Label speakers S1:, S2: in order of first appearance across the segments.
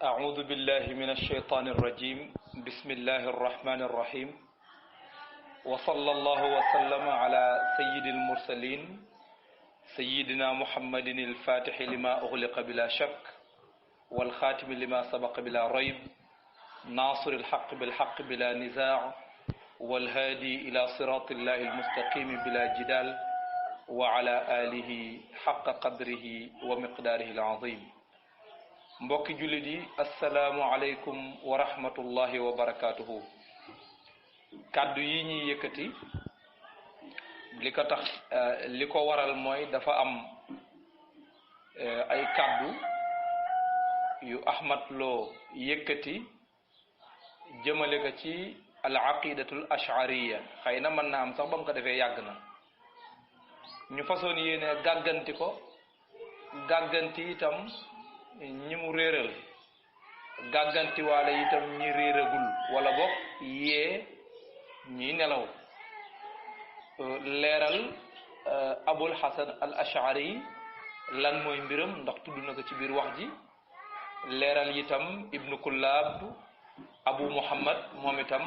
S1: أعوذ بالله من الشيطان الرجيم بسم الله الرحمن الرحيم وصلى الله وسلم على سيد المرسلين سيدنا محمد الفاتح لما أغلق بلا شك والخاتم لما سبق بلا ريب ناصر الحق بالحق بلا نزاع والهادي إلى صراط الله المستقيم بلا جدال وعلى آله حق قدره ومقداره العظيم mbokki jullit yi assalaamu aleykum wa rahmatullahi wa barakatuhu kàddu yi ñuy yëkkati li ko waral mooy dafa am ay kàddu yu Ahmad Lo yëkkati jëmale ko ci al aqidatul ashariya xëy na mën na am sax ba mu ko defee yàgg na ñu façon yéene gàgganti ko gàgganti itam ñi mu réeral gàgganti waale itam ñi réeragul wala bokk yee ñi nelaw leeral abul hasan al ashari lan mooy mbiram ndax tudd na ko ci biir wax ji leeral itam ibnu kullab abu muhammad moom itam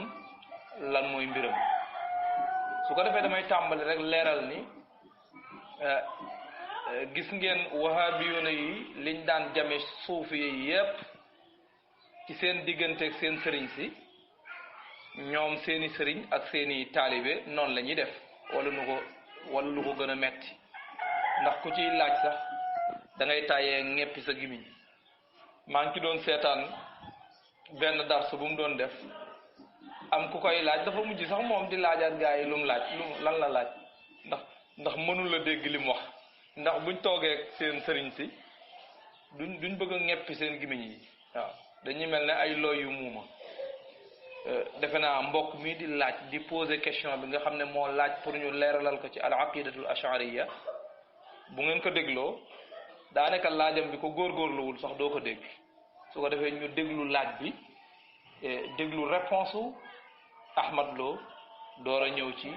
S1: lan mooy mbiram su ko defee damay tàmbali rek leeral ni gis ngeen wahabiyuna yi liñ daan jame suufi yi yépp ci seen diggante ak seen sëriñ si ñoom seeni sëriñ ak seeni taalibe noonu la ñuy def wala lu ko gën a metti ndax ku ciy laaj sax da ngay tàyyee ñeppi sa gimiñ maa ngi ci doon seetaan benn darsu bu mu doon def am ku koy laaj dafa mujj sax moom di laajaat gaa yi lu mu laaj lan la laaj ndax mënul la dégg li mu wax ndax buñ toogee seen sëriñ si duñ bëgg a ñeppi seen gimiñ yi waaw dañuy mel ne ay looy yu muuma defe naa mbokk mi di laaj di poser question bi nga xam ne moo laaj pour ñu leeralal ko ci al aqidatul ashariya bu ngeen ko dégloo daanaka laajam bi ko góorgóorluwul sax doo ko dégg su ko defee ñu déglu laaj bi déglu réponse u Ahmad Lo door a ñëw ci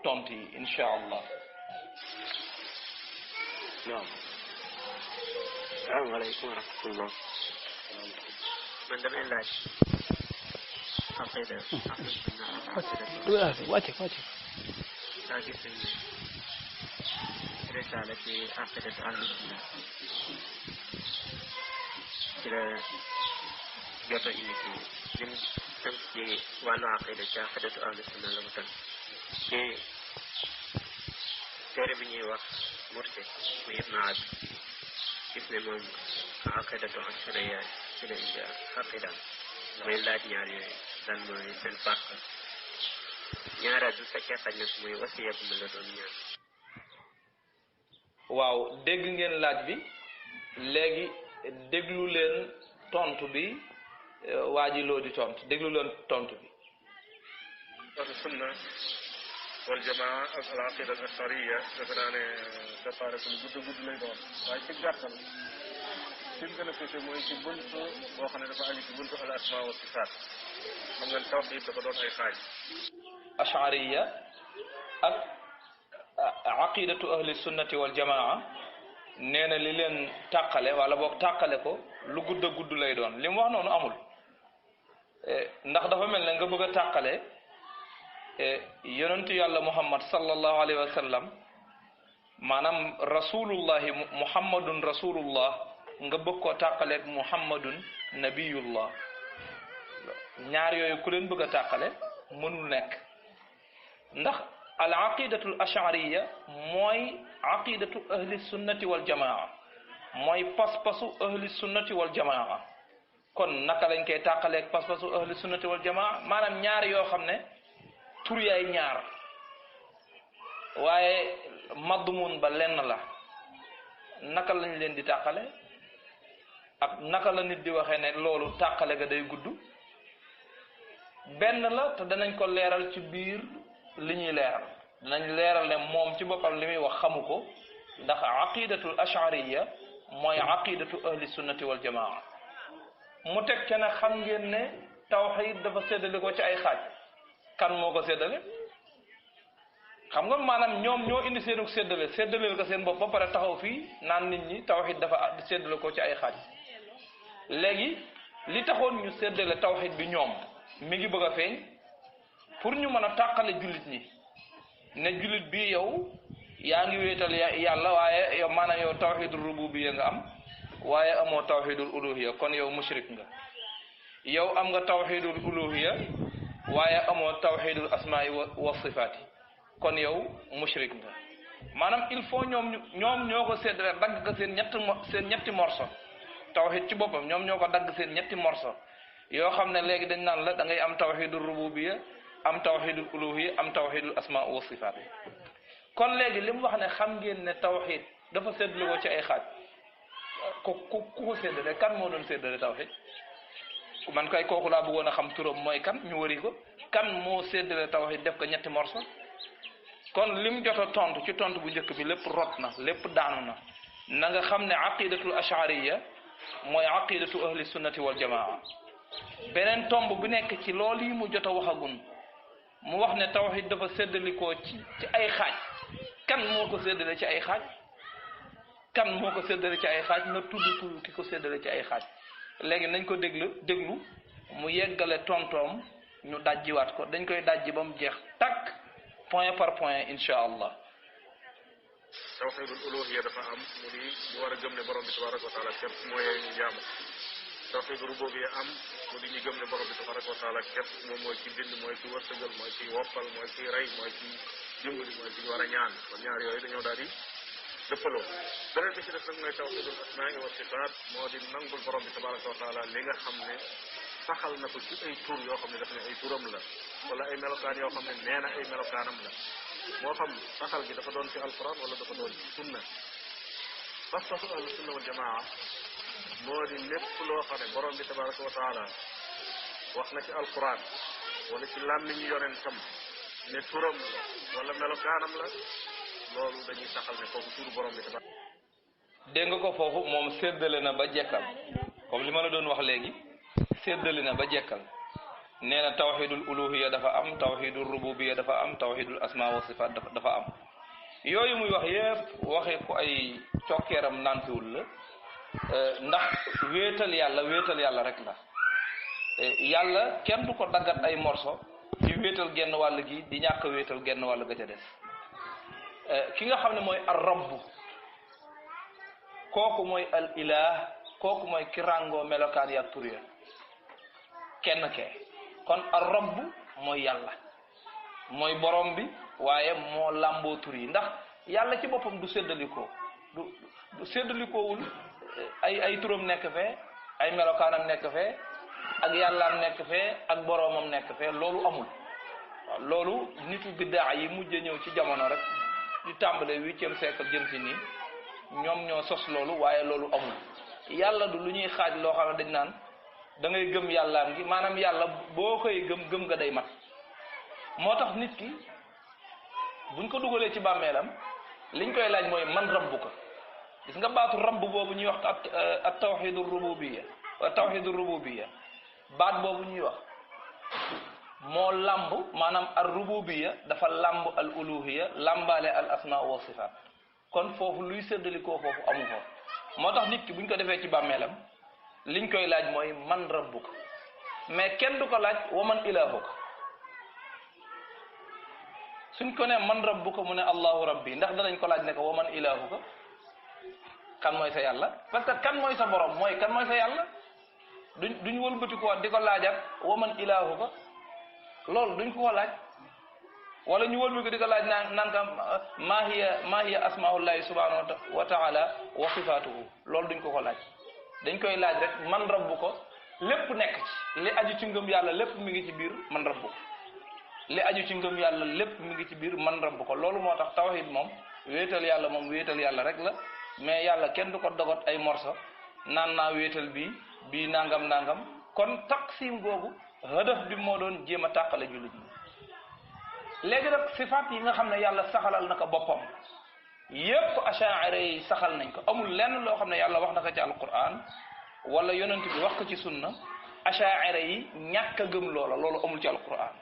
S1: tontu yi incha allah.
S2: نعم السلام عليكم ورحمة الله من دم العلاج عقيدة
S3: واتك
S2: رسالة عقيدة أهل السنة كده جاتا إنكي من تمسي وانا عقيدة عقيدة أهل السنة لمتن كي تربيني وقت مرسي ويبنى عاد اسم موم عقيدة أشرية سنة إنجا عقيدة muy laaj ñaar yooyu lan mooy seen farq ñaara du fekkee xaj na su muy wasiya bu ma la doon ñaan
S1: waaw dégg ngeen laaj bi léegi déglu leen tontu bi waa ji Loo di tontu déglu leen tontu bi
S4: ahlu sunna wal jamaa ak al aqida al ashariya defe naa ne départ ko lu gudd lay doon waaye ci gàttal fi mu gën a féete mooy ci buntu boo xam ne dafa aju ci buntu al asma wa sifaat xam nga tawhid dafa doon ay xaaj
S1: ashariya ak aqidatu ahli sunnati wal jamaa nee na li leen tàqale wala boog tàqale ko lu gudd lay doon li mu wax noonu amul ndax dafa mel ne nga bëgg a tàqale yonentu yàlla muhammad sallallahu alayhi wa sallam maanaam rasulullahi muhammadun rasulullah nga bëgg koo tàqaleeg muhammadun nabiyullah ñaar yooyu ku leen bëgg a tàqale mënul nekk ndax al aqidatul ashariya mooy aqidatu ahli sunnati wal jamaa mooy pas-pasu ahli sunnati wal jamaa kon naka lañ koy tàqaleeg pas-pasu ahli sunnati wal jamaa maanaam ñaar yoo xam ne tur yaay ñaar waaye madmun ba lenn la naka lañ leen di tàqale ak naka la nit di waxee ne loolu tàqale ga day gudd benn la te danañ ko leeral ci biir li ñuy leeral danañ leeral ne moom ci boppam li muy wax xamu ko ndax aqidatul ashariya mooy aqidatu ahli sunnati wal jamaa mu teg ca ne xam ngeen ne tawhid dafa séddale ko ci ay xaaj kan moo ko séddale xam nga maanaam ñoom ñoo indi seenu séddaleel ko seen bopp ba pare taxaw fii naan nit ñi tawhid dafa séddale ko ci ay xaaj léegi li taxoon ñu séddale tawxid bi ñoom mi ngi bëgg a feeñ pour ñu mën a tàqale jullit ñi ne jullit bi yow yaa ngi wéetal yàlla waaye yow maanaam yow tawxidul rububiyya nga am waaye amoo tawxidul uluhiyya kon yow mushrik nga yow am nga tawxidul uluhiyya waaye amoo tawxidul asmaai wa sifaati kon yow mushrik nga maanaam il faut ñoom ñoo ko séddale dagg ko seen ñetti morso tawxid ci boppam ñoom ñoo ko dagg seen ñetti morso yoo xam ne léegi dañ naan la da ngay am tawxidul rububiyya am tawxidul uluhiyya am tawxidul asmaa wa sifaat kon léegi li mu wax ne xam ngeen ne tawxid dafa séddale ko ci ay xaaj ku ko séddale kan moo doon séddale tawxid man kay kooku laa bëggoon a xam turam mooy kan ñu wari ko kan moo séddale tawxid def ko ñetti morso kon lim jot a tontu ci tontu bu njëkk bi lépp rot na lépp daanu na nga xam ne aqidatul ashariya mooy aqidatu ahli sunnati wal jamaa beneen tomb bu nekk ci loolu yi mu jot a waxagun mu wax ne tawxid dafa séddalikoo ci ay xaaj kan moo ko séddale ci ay xaaj kan moo ko séddale ci ay xaaj na tudd ki ko séddale ci ay xaaj léegi nañ ko déglu mu yeggale tontoom ñu dajjiwaat ko dañ koy dajji ba mu jeex takk point par point insha allah
S4: tawxidul uluhiyya dafa am mu di ñu war a gëm ne borom bi tabaraka wa taala képp mooy ñu jaamu tawxidul rububiyya am mu di ñu gëm ne borom bi tabaraka wa taala képp moom mooy ci bind mooy ci wërsëgal mooy ci woppal mooy ci rey mooy ci dimbali mooy ci ñu war a ñaan kon ñaar yooyu dañoo daal di dëppaloo beneen bi ci def nag mooy tawxidul asmaai wa sifaat moo di nangul borom bi tabaraka wa taala li nga xam ne saxal na ko ci ay tur yoo xam ne daf ne ay turam la wala ay melokaan yoo xam ne nee na ay melokaanam la moo xam saxal gi dafa doon ci alquran wala dafa doon ci sunna pas-pasu ahlu sunna wal jamaa moo di lépp loo xam ne borom bi tabaraka wa taala wax na ci alquran wala ci làmmiñu yonentam ne turam la wala melokaanam la loolu dañuy saxal ne kooku turu borom bi tabaraka
S1: dégg nga ko foofu moom séddale na ba jekkal comme li ma la doon wax léegi séddale na ba jekkal nee na tawxidul uluhiyya dafa am tawxidul rububiyya dafa am tawxidul asmaa wa sifaat dafa am yooyu muy wax yépp waxee ko ay cokkeeram nantiwul la ndax wéetal yàlla rek la yàlla kenn du ko daggat ay morso di wéetal genn wàll gi di ñàkk wéetal genn wàll ga ca des ki nga xam ne mooy ar rabb kooku mooy al ilah kooku mooy ki ràngoo melokaan ya tur ya kenn kee kon ar rabb mooy yàlla mooy borom bi waaye moo làmboo tur yi ndax yàlla ci boppam du séddalikoo du séddalikoowul ay turam nekk fee ay melokaanam nekk fee ak yàllaam nekk fee ak boromam nekk fee loolu amul waaw loolu nitu biddaa yi mujj ñëw ci jamono rek di tàmbale 8e siècle jëm si nii ñoom ñoo sos loolu waaye loolu amul yàlla du lu ñuy xaaj loo xam ne dañ naan da ngay gëm yàllaam gi maanaam yàlla boo koy gëm nga day mat moo tax nit ki buñ ko dugalee ci bàmmeelam liñ koy laaj mooy man rabbuka gis nga baatu rabb boobu ñuy wax at tawxidur rububiyya wa tawxidur rububiyya baat boobu ñuy wax moo lamb maanaam ar rububiyya dafa lamb al uluhiyya lambaale al asmaa wa sifaat kon foofu luy séddalikoo foofu amu foofu moo tax nit ki buñ ko defee ci bàmmeelam liñ koy laaj mooy man rabbuka mais kenn du ko laaj wa man ilaahuka suñ ko ne man rabbuka mu ne allahu rabbi ndax danañ ko laaj ne ko wa man ilaahuka kan mooy sa yàlla parce que kan mooy sa borom mooy kan mooy sa yàlla duñ wëlbati ko di ko laajat wa man ilaahuka loolu duñ ko laaj wala ñu wëlbati ko di ko laaj naan ka maa hiya asmaullahi subhanahu wa taala wa sifatuhu loolu duñ ko laaj dañ koy laaj rek man rabbuka lépp nekk ci li aju ci ngëm yàlla lépp mi ngi ci biir man rabbuka li aju ci ngëm yàlla lépp mi ngi ci biir man rabbuka loolu moo tax tawhid moom wéetal yàlla rek la mais yàlla kenn du ko dogot ay morso naan naa wéetal bii nangam kon taqsim googu hadaf bi moo doon jéem a tàqale jullit ñi léegi nag sifaat yi nga xam ne yàlla saxalal na ko boppam yépp achaira yi saxal nañ ko amul lenn loo xam ne yàlla wax na ko ci alquran wala yonent bi wax ko ci sunna achaira yi ñàkk a gëm loolu amul ci alquran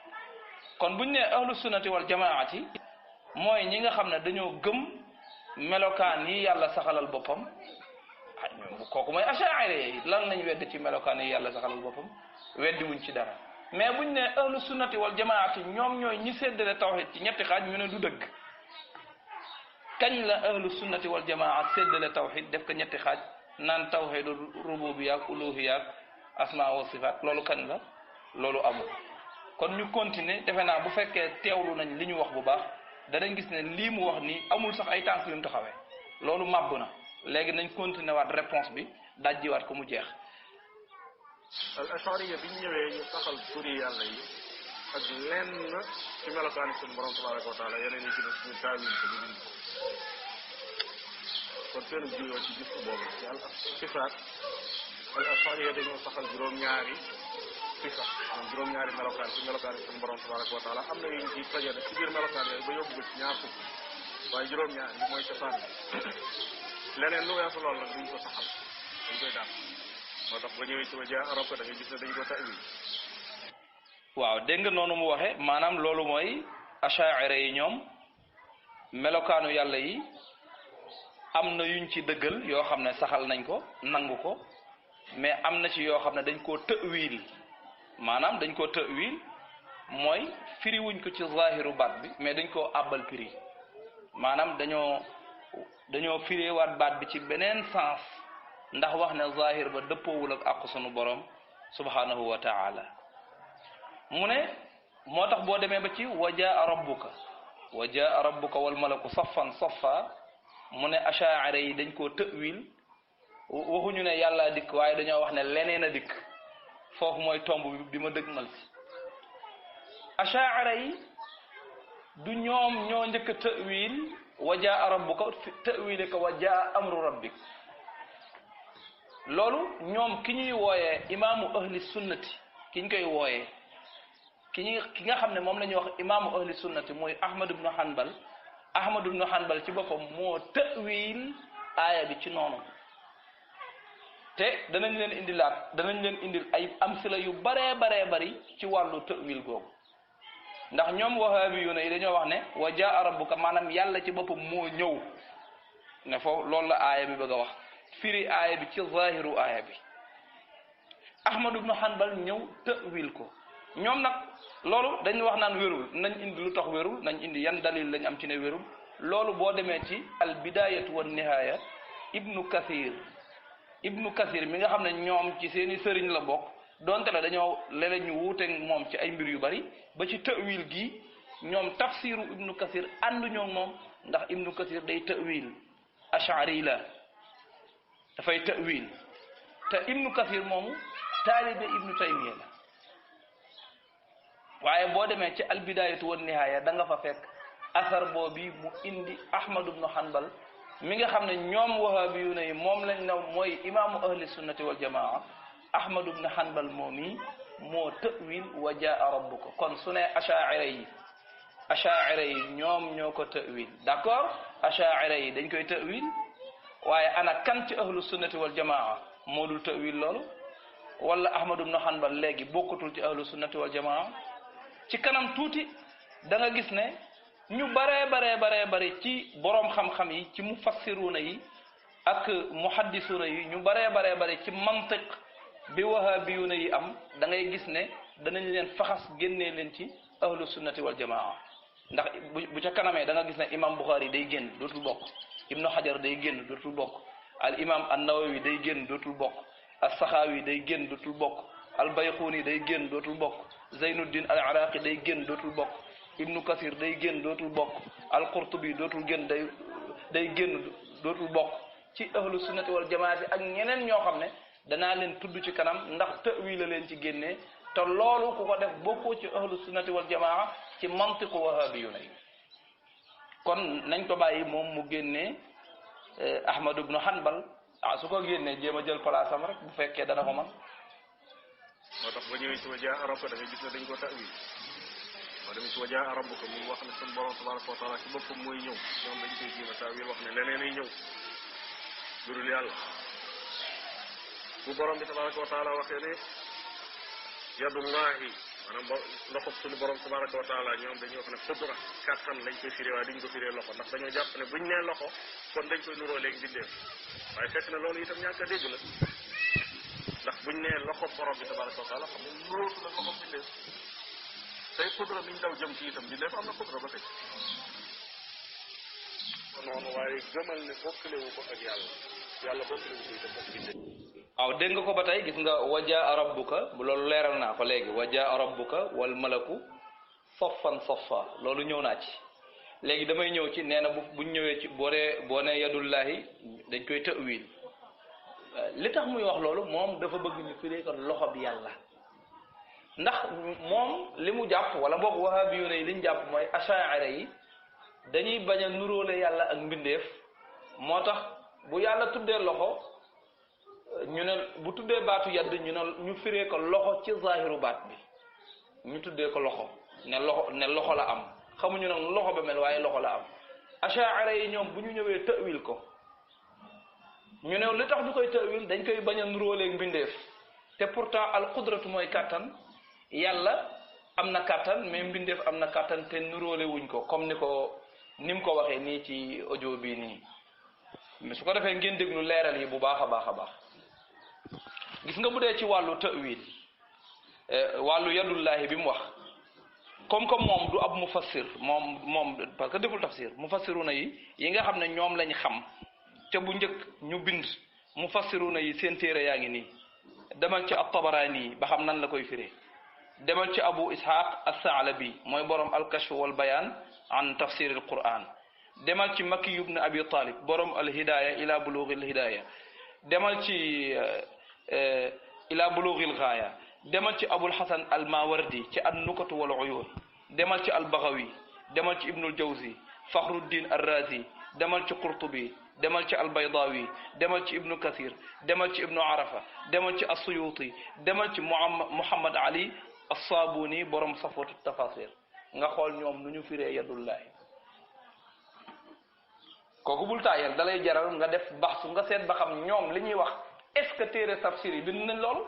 S1: kon buñ ne ahlu sunnati wal jamaati mooy ñi nga xam ne dañoo gëm melokaan yi yàlla saxalal boppam kooku mooy achaire yi lan lañ wedd ci melokaan yi yàlla saxalal boppam weddi wuñ ci dara mais buñ ne ahlu sunnati wal jamaati ñoom ñooy ñi séddale tawhid ci ñetti xaaj ñu ne du dëgg kañ la ahlu sunnati wal jamaa séddale tawhid def ko ñetti xaaj naan tawhidu rububiyya ak uluhiyya ak asma wa sifat loolu kañ la loolu amul kon ñu continuer defe naa bu fekkee teewlu nañ li ñu wax bu baax danañ gis ne lii mu wax nii amul sax ay tànk yu mu taxawee loolu màbb na léegi nañ continuer waat réponse bi dajjiwaat ko mu jeex.
S4: al ashariya bi ñu ñëwee ñu saxal turi yàlla yi ak lenn ci melokaani suñu borom tabaraka wa taala yeneen yi ci def ñu taawil ko ñu dindi ko kon seenu juyoo ci gis boobu ci al sifaat al ashariya dañoo saxal juróom-ñaari sifa moom juróom-ñaari melokaan ci melokaani suñu borom tabaraka wa taala am na yuñ ci tojale ci biir melokaan yooyu ba yóbbu ko ci ñaar fukk waaye juróom-ñaar yi mooy cosaan leneen lu weesu loolu nag duñ ko saxal dañ koy daal moo tax ba ñëwee ci wajaa arab ko da ngay gis ne dañ ko ta'wil
S1: waaw dégg nga noonu mu waxe maanaam loolu mooy achaire yi ñoom melokaanu yàlla yi am na yuñ ci dëggal yoo xam ne saxal nañ ko nangu ko mais am na ci yoo xam ne dañ koo ta'wil maanaam dañ koo ta'wil mooy firi wuñ ko ci zahiru baat bi mais dañ koo àbbal firi maanaam dañoo firiwaat baat bi ci beneen sens ndax wax ne zahir ba dëppoowul ak àqu sunu borom subhanahu wa ta'ala mu ne moo tax boo demee ba ci wajaa rabbuka wal malaku saffan saffa mu ne achaire yi dañ koo ta'wil waxuñu ne yàlla dikk waaye dañoo wax ne leneen a dikk foofu mooy tomb bi ma dëgmal si achaire yi du ñoom ñoo njëkk a ta'wil wajaa rabbuka ta'wile ko wajaa amru rabbik loolu ñoom ki ñuy wooyee imaamu ahli sunnati ki ñu koy wooyee ki nga xam ne moom la ñuy wax imaamu ahli sunnati mooy Ahmad ibnu Hanbal ci boppam moo ta'wil aaya bi ci noonu te danañ leen indil ay amsila yu baree bari ci wàllu ta'wil googu ndax ñoom wahabiyuna yi dañoo wax ne wa jaa rabbuka maanaam yàlla ci boppam moo ñëw ne foofu loolu la aaya bi bëgg a wax firi aaya bi ci zahiru aaya bi Ahmad ibnu Hanbal ñëw ta'wil ko ñoom nag loolu dañu wax naan wérul nañ indi lu tax wérul nañ indi yan dalil lañ am ci ne wérul loolu boo demee ci al bidayatu wan nihaya ibnu kathir mi nga xam ne ñoom ci seeni sëriñ la bokk donte la dañoo léeg-léeg ñu wuuteeg moom ci ay mbir yu bari ba ci ta'wil gi ñoom tafsiru ibnu kathir ànduñoo moom ndax ibnu kathir day ta'wil ash'ari la dafay ta'wil te ibnu kathir moomu taalibe ibnu taymiya la waaye boo demee ci albidayatu wan nihaaya da nga fa fekk asar boobi mu indi Ahmad ibnu Hanbal mi nga xam ne ñoom wahabiyuna yi moom lañ naw mooy imaamu ahli sunnati wal jamaa Ahmad ibnu Hanbal moom yi moo ta'wil wa jaa rabbuka kon su ne achaire yi ñoom ñoo ko ta'wil d'accord achaire yi dañ koy ta'wil waaye ana kan ci ahlu sunnati wal jamaa moo dul ta'wil loolu wala Ahmad ibnu Hanbal léegi bokkatul ci ahlu sunnati wal jamaa ci kanam tuuti da nga gis ne ñu bare ci boroom xam-xam yi ci mufassiruna yi ak muhaddisuna yi ñu bare ci mantiq bi wahabiyuna yi am da ngay gis ne danañ leen faxas génnee leen ci ahlu sunnati wal jamaa ndax bu ca kanamee da nga gis ne imam Bukhari day génn dootul bokk ibnu Hajar day génn dootul bokk al imam an-Nawawi day génn dootul bokk as-Sakhawi day génn dootul bokk al Bayquni day génn dootul bokk Zeynuddin al Iraqi day génn dootul bokk ibnu Kathir day génn dootul bokk al Qurtubi dootul génn day génn dootul bokk ci ahlu sunnati wal jamaati ak ñeneen ñoo xam ne danaa leen tudd ci kanam ndax ta'wil la leen ci génnee te loolu ku ko def bokkoo ci ahlu sunnati wal jamaa ci mantiqu wahabiyuna yi kon nañ ko bàyyi moom mu génnee Ahmad ibnu Hanbal su ko génnee jéem a jël place am rek bu fekkee dana ko man
S4: moo tax ba ñëwee ci wajaa rabbuka da ngay gis ne dañ ko ta'wil moo demee ci wajaa rabbuka mu wax ne suñu borom tabaraka wa taala ci boppam mooy ñëw ñoom dañ koy jéem a ta'wil wax ne leneen ay ñëw durul yàlla bu borom bi tabaraka wa taala waxee ne yadullahi maanaam loxo suñu borom tabaraka wa taala ñoom dañuy wax ne qudra kàttan lañ koy firee waaye duñ ko firee loxo ndax dañoo jàpp ne buñ nee loxo kon dañ koy nuroo léegi bindeef waaye fekk na loolu itam ñàkk a dégg la ndax buñ nee loxo borom bi tabaraka wa taala xam ne nuróotu la loxo bindeef tey xudra miñ daw jëm ci itam bindeef am na xudra ba tey noonu waaye gëmal ne bokkalewu ko ak yàlla bokkalewu ko itam ak bindeef
S1: waaw dégg nga ko ba tey gis nga wajaa rabbuka loolu leeral naa ko léegi wajaa rabbuka wal malaku soffan soffa loolu ñëw naa ci léegi damay ñëw ci nee na buñ ñëwee ci boo nee yadullahi dañ koy ta'wil li tax muy wax loolu moom dafa bëgg ñu firee ko loxo bi yàlla ndax moom li mu jàpp wala boog wahabiyuuna yi li ñu jàpp mooy ashaa'ira yi dañuy bañ a nuróole yàlla ak mbindeef moo tax bu yàlla tuddee loxo ñu ne bu tuddee baatu yadd ñu firee ko loxo ci zahiru baat bi ñu tuddee ko loxo ne loxo la am xamuñu nag loxo ba mel waaye loxo la am ashaa'ira yi ñoom bu ñu ñëwee ta'wil ko ñu ne li tax ñu koy ta'wil dañ koy bañ a nuróoleeg mbindeef te pourtant al qudratu mooy kàttan yàlla am na kàttan mais mbindeef am na kàttan te nuróole wuñ ko comme ni mu ko waxee nii ci audio bii nii mais su ko defee ngeen déglu leeral yi bu baax a baax a baax gis nga bu dee ci wàllu ta'wil wàllu yadullahi bi mu wax comme moom du ab mufassir moom parce que deful tafsir mufassiruna yi nga xam ne ñoom lañ xam te bu njëkk ñu bind mufassiruna yi seen téere yaa ngi nii demal ci at-Tabarani ba xam nan la koy firee demal ci Abu Ishaq as-Sa'labi mooy borom al-Kashf wal Bayan an tafsir al-Quran demal ci Makki ibn Abi Talib borom al-Hidaya ila bulugh al-Hidaya demal ci ila bulugh al-Ghaya demal ci Abul Hasan al-Mawardi ci an-Nukat wal Uyun demal ci al-Baghawi demal ci Ibn al-Jawzi Fakhruddin ar-Razi demal ci Qurtubi demal ci al-Baydawi demal ci Ibn Kathir demal ci Ibn Arafa demal ci as-Suyuti demal ci Muhammad Ali as-Sabuni borom Safwat at-Tafasir nga xool ñoom nu ñu firee yadullahi kooku bul taayal dalay jaral nga def baxsu nga seet ba xam ñoom li ñuy wax est-ce que téere tafsir yi bind nañ lool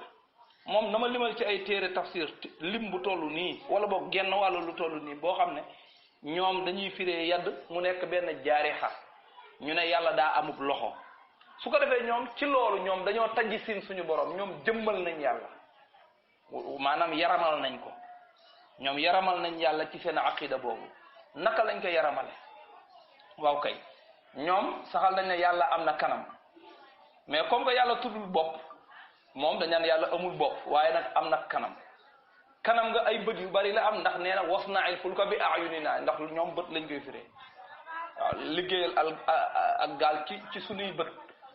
S1: moom na ma limal ci ay téere tafsir lim bu toll nii wala boog genn wàllu lu toll nii boo xam ne ñoom dañuy firee yadd mu nekk benn jaarixa ñu ne yàlla daa amub loxo su ko defee ñoom ci loolu ñoom dañoo tajji sin suñu borom ñoom jëmmal nañ yàlla maanaam yaramal nañ ko ñoom yaramal nañ yàlla ci seen aqida boobu naka lañ ko yaramale waaw kay ñoom saxal nañ ne yàlla am na kanam mais comme que yàlla tuddul bopp moom dañ naan yàlla amul bopp waaye nag am na kanam nga ay bët yu bari la am ndax nee na wasna'il fulka bi a'yunina ndax ñoom bët lañ koy firee waaw liggéeyal ak gaal ci sunuy bët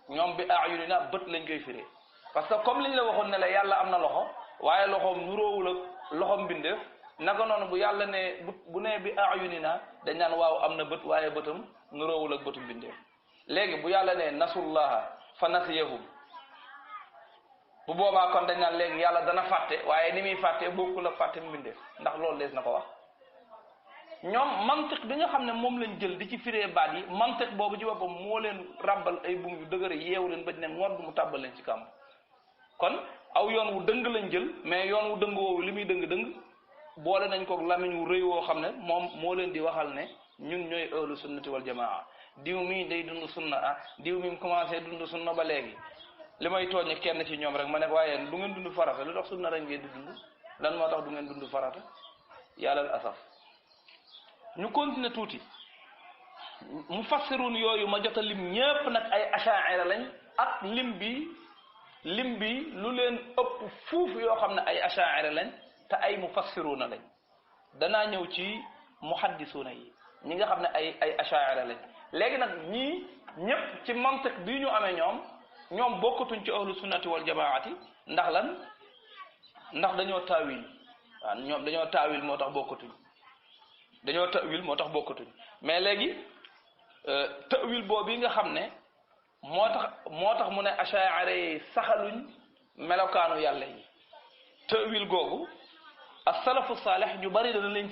S1: ñoom bi a'yunina bët lañ koy firee parce que comme liñ la waxoon ne la yàlla am na loxo waaye loxoom nuróowul ak loxoom mbindeef naka noonu bu yàlla ne bu nee bi a'yunina dañ naan waaw am na bët waaye bëtam nuróowul ak bëtu mbindeef léegi bu yàlla ne nasullaha fa nasiyahum bu boobaa kon dañ naan léegi yàlla dana fàtte waaye ni muy fàtte bokkul ak fàtte mbindeef ndax loolu dees na ko wax ñoom mantiq bi nga xam ne moom lañ jël di ci firee baat yi mantiq boobu ci boppam moo leen ràbbal ay buum yu dëgër yeewu leen ba ne ngoor du mu tàbbal leen ci kàmb kon aw yoon wu dëng lañ jël mais yoon wu dëng woowu li muy dëng boole nañ ko lamiñ wu rëy woo xam ne moom moo leen di waxal ne ñun ñooy ahlu sunnati wal jamaa diw mii day dund sunna diw mi commencé dund sunna ba léegi li may tooñe kenn ci ñoom rek ma ne waaye du ngeen dund farata lu tax sunna rek ngeen di dund lan moo tax du ngeen dund farata yàlla asaf ñu continuer tuuti mufassirun yooyu ma jot a lim ñépp nag ay ashaa'ira lañ ak lim bi lu leen ëpp fuuf yoo xam ne ay ashaa'ira lañ te ay mufassiruna lañ danaa ñëw ci muhaddisuna yi ñi nga xam ne ay ashaa'ira lañ léegi nag ñii ñépp ci mantiq bii ñu amee ñoom bokkatuñ ci ahlu sunnati wal jamaati ndax lan ndax dañoo taawil waaw ñoom dañoo taawil moo tax bokkatuñ mais léegi tawil boobu nga xam ne moo tax mu ne ashaa'ira yi saxaluñ melokaanu yàlla yi tawil googu as-salafu saalih ñu bari dana leen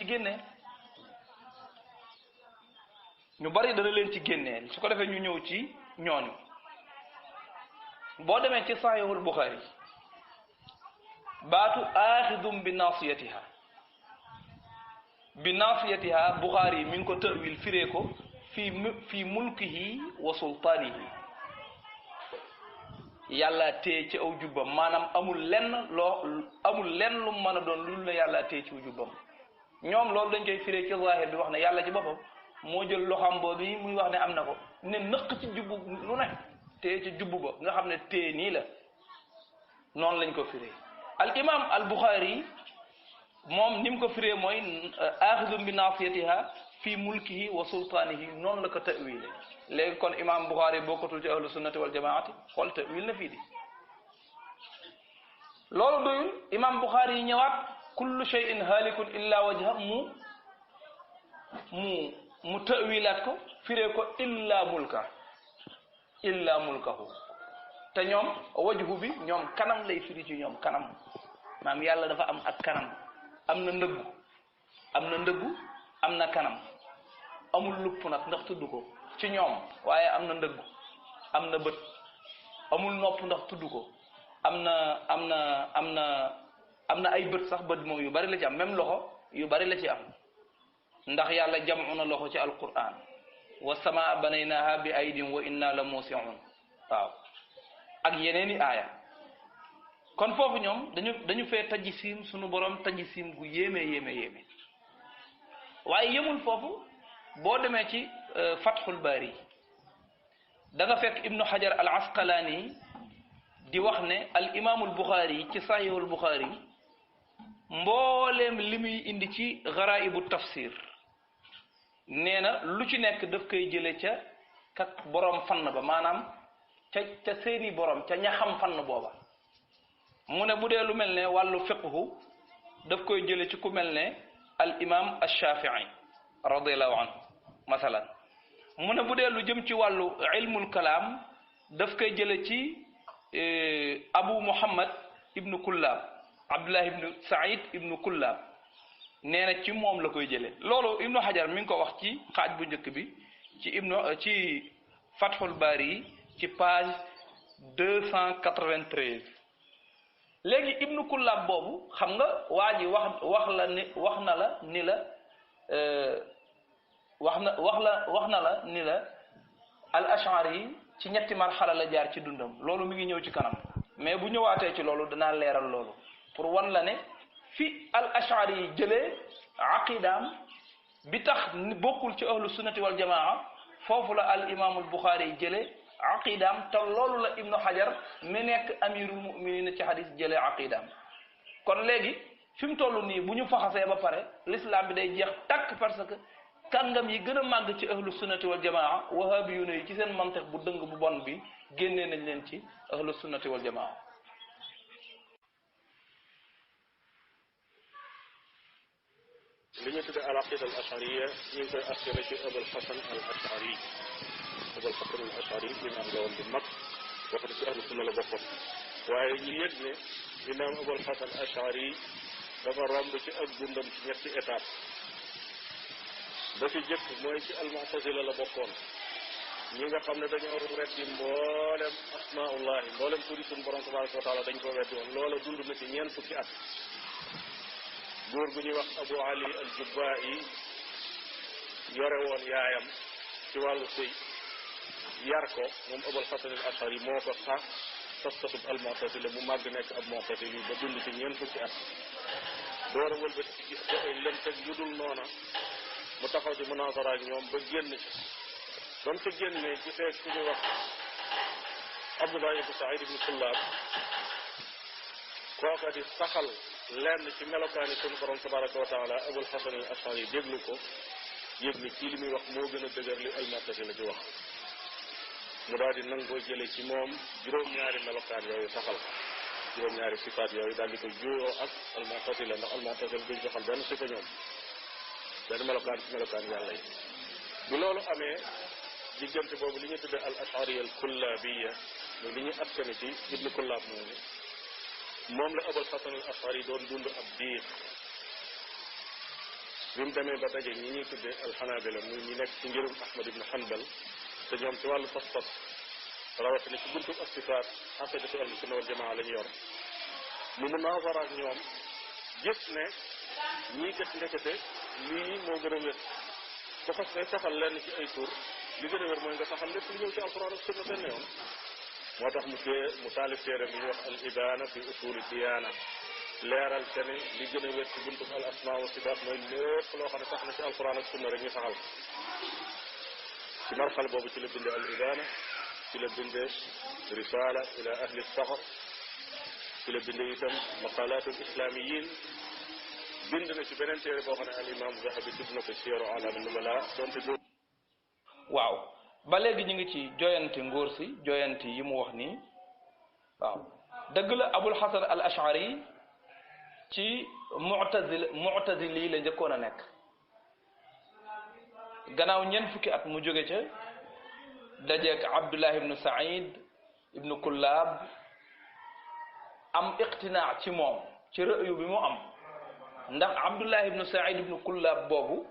S1: ci génnee su ko defee ñu ñëw ci ñooñu boo demee ci sahihul Bukhari baatu aaxidum bi naasiyatiha Bukhari mi ngi ko tawil firee ko fii mulkihi wa sultaanihi yàlla téye ci aw jubbam maanaam amul lenn lu mën a doon lu ne yàlla téye ci aw jubbam ñoom loolu dañ koy firee ci zahir bi wax ne yàlla ci boppam moo jël loxam boobu yi muy wax ne am na ko ne nëq ci jubbu lu ne téye ci jubbu ba nga xam ne téye nii la noonu lañ ko firee al imam al Bukhari moom ni mu ko firee mooy axidun bi naasiyatiha fi mulkihi wa sultaanihi noonu la ko tawile léegi kon imam Bukhari bokkatul ci ahlu sunnati wal jamaati xool tawil na fii di loolu doyul imam Bukhari yi ñëwaat kullu shay'in halikun illa wajha mu tawilaat ko firee ko illa mulkahu te ñoom wajhu bi ñoom kanam lay firi ci ñoom kanam maam yàlla dafa am ak kanam am na ndëggu am na kanam amul lupp nag ndax tudd ko ci ñoom waaye am na ndëggu am na bët amul nopp ndax tudd ko am na ay bët sax bët moom yu bari la ci am même loxo yu bari la ci am ndax yàlla jam'u na loxo ci alquran wa samaa banaynaha bi aydin wa inna la musi'un waaw ak yeneeni aaya kon foofu ñoom dañu fee tajsiim sunu borom tajsiim gu yéeme waaye yemul foofu boo demee ci Fathul Bari da nga fekk Ibnu Hajar al Asqalaani di wax ne al imaamul Bukhari ci Sahihul Bukhari mbooleem li muy indi ci garaa'ibu tafsir nee na lu ci nekk daf koy jële ca borom fann ba maanaam ca seeni borom ca ña xam fann booba mu ne bu dee lu mel ne wàllu fiqhu daf koy jële ci ku mel ne al imam ash-Shafi'i radiyallahu anhu masalan mu ne bu dee lu jëm ci wàllu ilmul kalaam daf koy jële ci Abu Muhammad ibnu Kullab Abdullah ibnu Saïd ibnu Kullab nee na ci moom la koy jële loolu Ibnu Hajar mi ngi ko wax ci xaaj bu njëkk bi ci Fathul Bari ci page 293 léegi Ibnu Kullab boobu xam nga waa ji wax na la ni la al ashari ci ñetti marxala la jaar ci dundam loolu mi ngi ñëw ci kanam mais bu ñëwaatee ci loolu danaa leeral loolu pour wan la ne fi al ashari yi jëlee aqidaam bi tax bokkul ci ahlu sunnati wal jamaa foofu la al imaamul Bukhari yi jëlee aqidaam te loolu la Ibnu Hajar mi nekk amirul mu'minin ci hadis jëlee aqidaam kon léegi fi mu toll nii bu ñu faxasee ba pare l'islam bi day jeex takk parce que kàngam yi gën a màgg ci ahlu sunnati wal jamaa wahabiyuna yi ci seen mantiq bu dëng bu bon bi génnee nañ leen ci ahlu sunnati wal jamaa
S4: li ñu tuddee al aqida al ashariya ñu ngi koy assuré ci Abul Hasan al Ashari Abul Hasan al Ashari imaam la woon bu mag waxati ci ahlu sunna la bokkoon waaye ñu yëg ne imaam Abul Hasan al Ashari dafa romb ci ak dundam ci ñetti étape ba ci jëkk mooy ci al-Mu'tazila la bokkoon ñi nga xam ne dañoo weddi mboolem asmaullahi mboolem turi suñu borom tabaraka wa taala dañ ko weddi woon loola dund na ci ñeent fukki at góor gu ñuy wax Abu Ali al-Jubba'i yore woon yaayam ci wàllu sëy yar ko moom Abul Hasan al-Ashari moo ko sax tastasub al-Mu'tazila mu màgg nekk ab Mu'tazili ba dund ci ñeent fukki at door a wëlbati ci gis ko ay lëntëg yu dul noona mu taxaw ci munazara ak ñoom ba génn ci ba mu ci génnee ci feeg ku ñuy wax Abdullah ibn Saïd ibn Kullab kooka di saxal lenn ci melokaani sunu borom tabaraka wa taala Abul Hasan al Ashari déglu ko yëg ni kii li muy wax moo gën a dëgër li ay Mu'tazila di wax mu daal di nangoo jële ci moom juróom-ñaari melokaan yooyu saxal juróom-ñaari sifaat yooyu daal di ko juuyoo ak al Mu'tazila ndax al Mu'tazila duñ joxal benn sifa ñoom benn melokaan ci melokaan yàlla yi bu loolu amee diggante boobu li ñu tuddee al ashariya al kullabiya mooy li ñu askane ci ibnu kullab moomu moom la Abul Hasan al Ashari doon dund ab diir bi mu demee ba daje ñi ñuy tuddee al Hanabila muy ñi nekk ci ngirum Ahmad ibn Hanbal te ñoom ci wàllu pas-pas rawatina ci buntu ak sifaat aqidatu ahlu sunna wal jamaa la ñu yor mu munazara ak ñoom gis ne ñii kat ndekete lii moo gën a wér ko fas ngay saxal lenn ci ay tur li gën a wér mooy nga saxal lépp lu ñëw ci alquran ak sunna benn yoon moo tax mu taalif téere bi ñuy wax al ibaana fi usuli diyaana leeral te ni li gën a wér ci buntu al asmaa wa sifaat mooy lépp loo xam ne sax na ci alquran ak sunna rek ñu saxal ci marxal boobu ci la bindee al ibaana ci la bindee risala ila ahli saxar ci la bindee itam maqalatul islamiyin bind na ci beneen téere boo xam ne al imam Zahabi tudd na ko Siyar A'lam Nubala donte do
S1: waaw ba léegi ñu ngi ci joyanti ngóor si joyanti yi mu wax nii waaw dëgg la Abul Hasan al Ash'ari ci mu'tazili la njëkkoon a nekk gannaaw ñeent fukki at mu jóge ca dajeek Abdullah ibnu Saïd ibnu Kullab am iqtinaa ci moom ci rëyu bi mu am ndax Abdullah ibnu Saïd ibnu Kullab boobu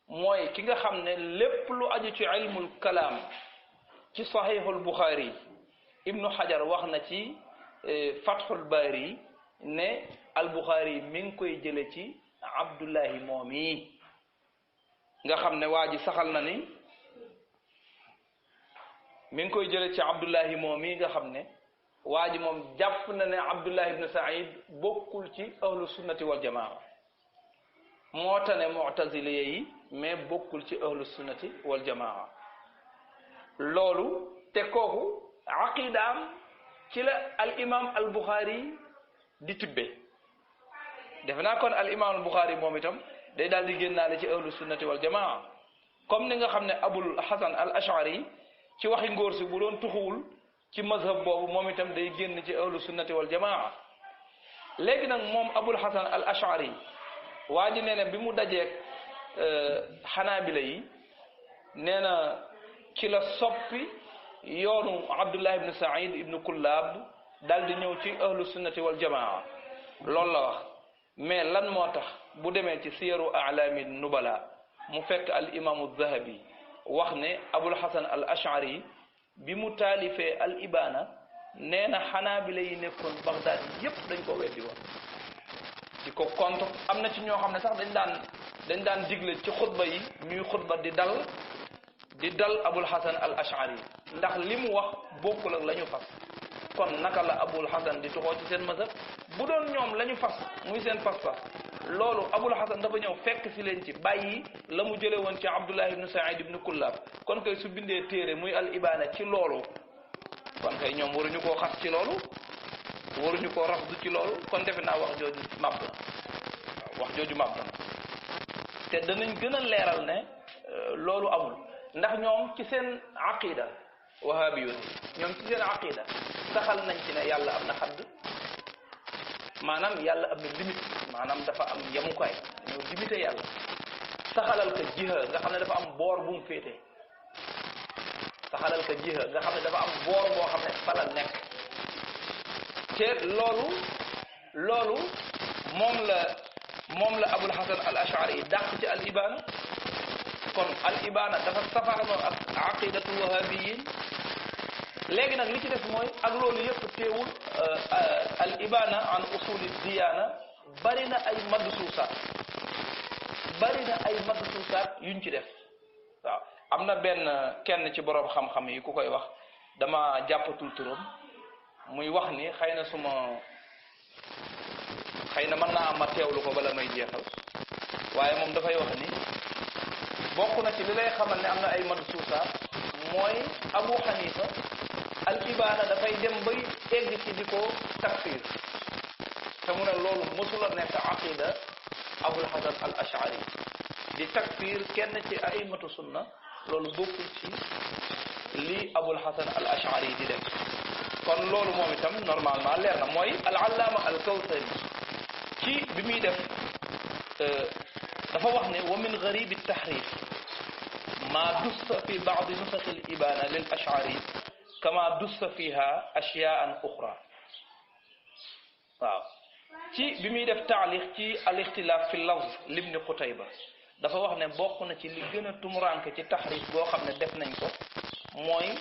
S1: mooy ki nga xam ne lépp lu aju ci ilmul kalaam ci saxiixul Buxaari ibnu Hajar wax na ci Fathul Baari ne al Buxaari mi ngi koy jële ci Abdullahi moom yi nga xam ne waa ji saxal na ni mi ngi koy jële ci Abdullahi moom yi nga xam ne waa ji moom jàpp na ne Abdullah ibnu Saïd bokkul ci ahlu sunnati wal jamaa moo tane mu'tazile yi mais bokkul ci ahlu sunnati wal jamaa loolu te kooku aqidaam ci la al imam al Buxaari di tibbe defe naa kon al imam al Buxaari moom itam day daal di génnaale ci ahlu sunnati wal jamaa comme ni nga xam ne Abul Hasan al Ash'ari ci waxi ngóor si bu doon tuxuwul ci mazhab boobu moom itam day génn ci ahlu sunnati wal jamaa léegi nag moom Abul Hasan al Ash'ari waa ji nee na bi mu dajeek xanaabila yi nee na ci la soppi yoonu Abdullah ibnu Saïd ibnu Kullab dal di ñëw ci ahlu sunnati wal jamaa loolu la wax mais lan moo tax bu demee ci siyaru a'lami nubala mu fekk al imaamu Zahabi wax ne Abul Hasan al Ash'ari bi mu taalifee al ibaana nee na xanaabila yi nekkoon Baghdad yépp dañ ko weddi woon di ko contre am na ci ñoo xam ne sax dañ daan digle ci xutba yi ñuy xutba di dal Abul Hasan al Ash'ari ndax li mu wax bokkul ak la ñu fas kon naka la Abul Hasan di toxoo ci seen mazhab bu doon ñoom la ñu fas muy seen fas-fas loolu Abul Hasan dafa ñëw fekk si leen ci bàyyi la mu jële woon ci Abdullah ibnu Saïd ibnu Kullab kon kay su bindee téere muy al ibaana ci loolu kon kay ñoom waruñu koo xas ci loolu waruñu koo rafdu ci loolu kon defe naa wax jooju màbb na wax jooju màbb na te danañ gën a leeral ne loolu amul ndax ñoom ci seen aqida wahabiyun ñoom ci seen aqida saxal nañ ci ne yàlla am na xadd maanaam yàlla am na limite maanaam dafa am yemukaay ñoo limité yàlla saxalal ka jiha nga xam ne dafa am boor bu mu féete saxalal ka jiha nga xam ne dafa am boor boo xam ne fa la nekk te loolu moom la Abul Hasan al Ash'ari dàq ci al ibaana kon al ibaana dafa safaanoo ak aqidatul wahabiyin léegi nag li ci def mooy ak loolu yëpp teewul al ibaana an usuli diyaana bari na ay madsuusaat yuñ ci def waaw am na kenn ci boroom xam-xam yi ku koy wax dama jàppatul turam muy wax ni xëy na mën naa am ma teewlu ko bala may jeexal waaye moom dafay wax ni bokk na ci li lay xamal ne am na ay madsuusaat mooy Abu Hanifa al ibaana dafay dem bay egg ci di ko takfir te mu ne loolu mësula nekk aqida Abul Hasan al Ash'ari di takfir kenn ci a'immatu sunna loolu bokkul ci li Abul Hasan al Ash'ari di def kon loolu moom itam normalement leer na mooy al allaama al Kawsari ci bi muy def dafa wax ne wa min garibi tahrif ma dussa fi ba'di nusakh al ibana lil ash'ari kama dussa fiha ashya'an ukhra waaw ci bi muy def taaliq ci al ikhtilaf fi lafz libni Qutayba dafa wax ne bokk na ci li gën a tumuranke ci tahrif boo xam ne def nañ ko mooy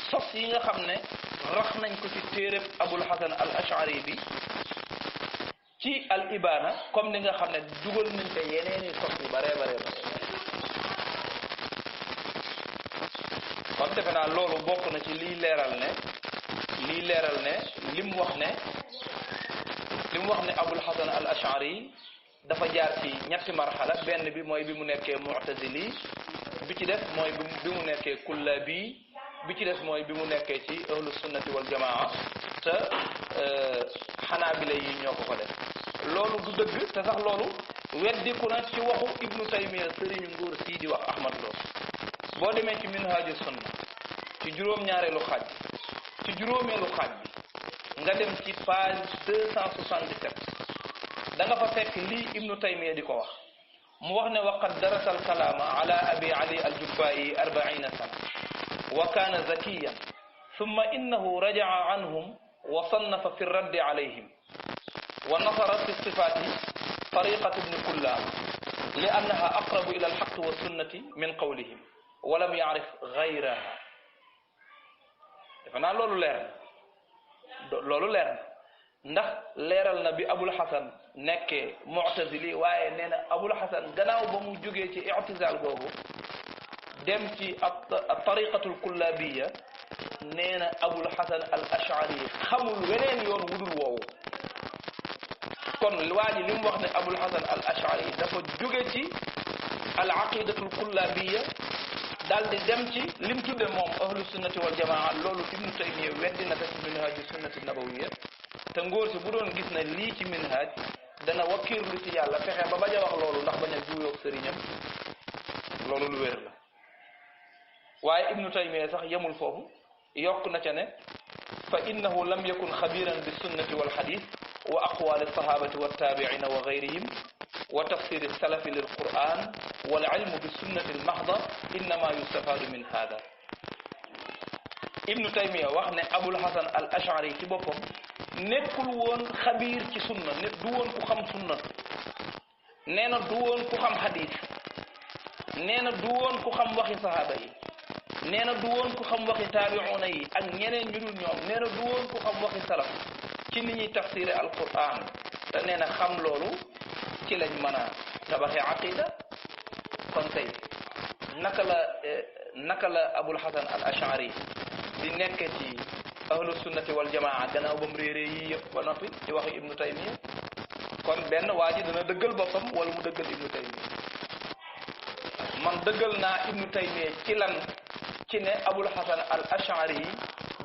S1: sos yi nga xam ne rax nañ ko ci téereb Abul Hasan al Ash'ari bi ci al ibaana comme ni nga xam ne dugal nañ ko yeneeni sos yu bare kon defe naa loolu bokk na ci liy leeral ne lii leeral ne lim wax ne Abul Hasan al Ash'ari dafa jaar ci ñetti marxala benn bi mooy bi mu nekkee mu'tazili bi ci def mooy bi mu nekkee kullabi bi ci des mooy bi mu nekkee ci ahlu sunnati wal jamaa te xanaabila yi ñoo ko def loolu du dëgg te sax loolu weddiku na ci waxu ibnu taymiya sëriñu nguur sii di wax ahmad lo boo demee ci minhaju sunna ci juróom-ñaareelu xaaj ci juróomeelu xaaj bi nga dem ci page 277 da nga fa fekk lii ibnu taymiya di ko wax mu wax ne waqad darasa alkalaama ala abi ali aljubba'i 40 sana wa kana zakiyan thumma innahu raja'a anhum wa sannafa fi raddi alayhim wa nasara fi sifati tariqat ibn kullab li annaha aqrabu ila alhaq wa sunnati min qawlihim wa lam ya'rif ghayraha defana loolu leer ndax leeral na bi abul hasan nekkee mu'tazili waaye nee na abul hasan gannaaw ba mu jógee ci i'tizal googu dem ci tariqatul kullabiya nee na abul hasan al ash'ari xamul weneen yoon wudul woowu kon waa ji li mu wax ne abul hasan al ash'ari dafa jóge ci al aqidatul kullabiya daal di dem ci lim tudde moom ahlu sunnati wal jamaa loolu ibnu taymiya weddi na ko ci minhaju sunnati nabawiya te ngóor si bu doon gis ne lii ci minhaj dana wakkiirlu ci yàlla fexe ba bañ a wax loolu ndax bañ a juuyoog sëriñam loolu lu wér la waaye ibnu taymiya sax yemul foofu yokk na ca ne fa innahu lam yakun xabiran bi sunnati wal hadith wa aqwali sahabati wa tabi'ina wa ghayrihim wa tafsir salafi lil quran wal ilmu bi sunnati al mahda innama yustafadu min hada ibnu taymiya wax ne abul hasan al ash'ari ci boppam nekkul woon xabiir ci sunna ne du woon ku xam sunna nee na du woon ku xam hadith nee na du woon ku xam waxi sahaaba yi nee na du woon ku xam waxi taabi'una yi ak ñeneen ñu dul ñoom nee na du woon ku xam waxi salaf ci ni ñuy tafsiré alquran te nee na xam loolu ci lañ mën a tabaxee aqida kon tey naka la abul hasan al ash'ari di nekk ci ahlu sunnati wal jamaa gannaaw ba mu réeree yii yëpp ba noppi ci waxi ibnu taymiya kon benn waa ji dana dëggal boppam wala mu dëggal ibnu taymiya man dëggal naa ibnu taymiya ci lan ci ne abul hasan al ash'ari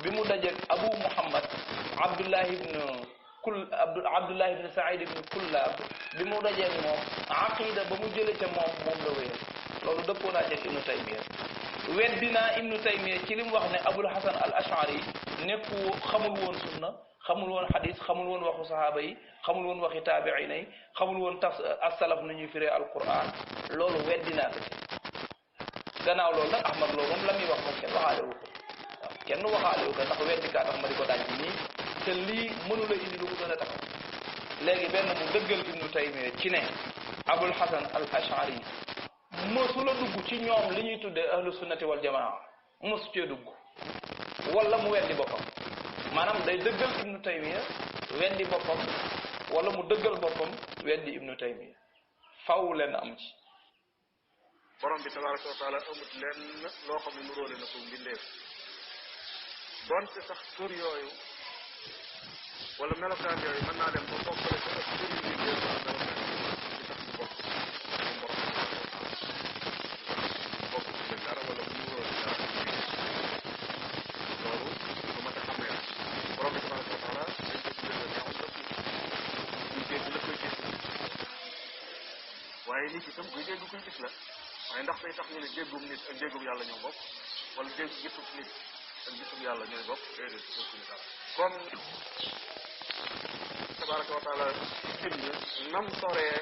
S1: bi mu dajeeg abu muhammad abdullah ibn sa'id ibn kullab bi mu dajeeg moom aqida ba mu jële ca moom la wéer loolu dëppoo naa jeg ibnu taymiya weddi naa ibnu taymiya ci li mu wax ne abul hasan al ash'ari nekku xamul woon sunna xamul woon hadith xamul woon waxu sahaaba yi xamul woon waxi taabi'ina yi xamul woon as-salaf nu ñuy firee alquran loolu weddi naa ko ci gannaaw loolu nag ahmad loolu moom la muy wax moom kenn waxaale wu ko waaw kenn waxaale wu ko ndax weddi kaa tax ma di ko daaj nii te lii mënula indi lu ko gën a tax léegi benn mu dëggal ibnu taymiya ci ne abul hasan al ash'ari mësula dugg ci ñoom li ñuy tuddee ahlu sunnati wal jamaa mësu cee dugg wala mu weddi boppam maanaam day dëggal ibnu taymiya weddi boppam wala mu dëggal boppam weddi ibnu taymiya faw leen am ci
S4: borom bi tabaraka wa taala amut leen loo xam ne nuróole na ko mbindeef donte sax tur yooyu wala melokaan yooyu mën naa dem ba bokkale ko ak tur yu mbindeef wala melokaan yi tax mu bokk moom borom bokk ci dara wala mu nuróole dara loolu lu ma ta xamee la borom bi tabaraka wa taala dañ ko tuddee la ñaaw dëpp kuy dégg la koy gis waaye nit itam kuy dégg kuy gis la waaye ndax day tax ñu ne déggum nit ak déggum yàlla ñoo bokk wala dégg gisub nit ak gisub yàlla ñooy bokk déedéet bokkuñu dara comme tabaraka wa taala bind nam soree